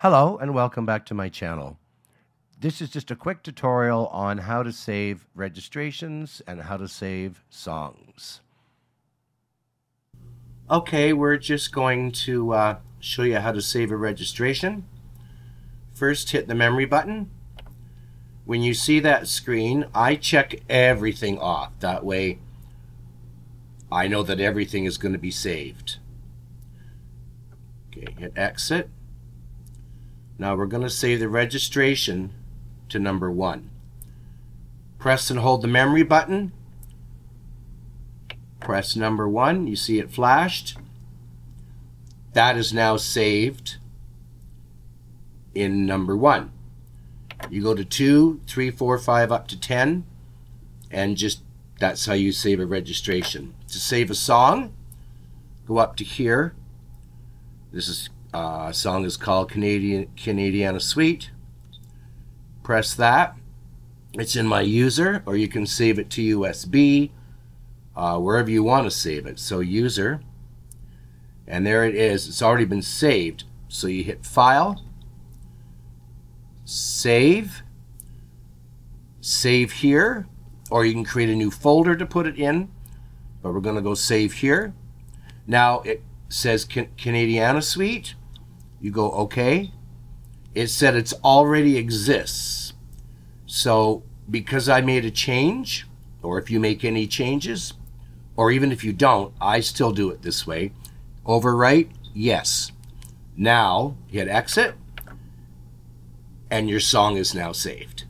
Hello and welcome back to my channel. This is just a quick tutorial on how to save registrations and how to save songs. Okay, we're just going to show you how to save a registration. First, hit the memory button. When you see that screen, I check everything off. That way I know that everything is going to be saved. Okay, hit exit. Now we're going to save the registration to number 1. Press and hold the memory button. Press number 1. You see it flashed. That is now saved in number 1. You go to 2, 3, 4, 5, up to 10, and just that's how you save a registration. To save a song, go up to here. This is song is called Canadiana Suite. Press that. It's in my user, or you can save it to USB, wherever you want to save it. So user, and there it is. It's already been saved. So you hit File, Save, Save here, or you can create a new folder to put it in. But we're going to go Save here. Now it says Canadiana Suite. You go OK. It said it's already exists. So because I made a change, or if you make any changes, or even if you don't, I still do it this way. Overwrite, yes. Now hit exit, and your song is now saved.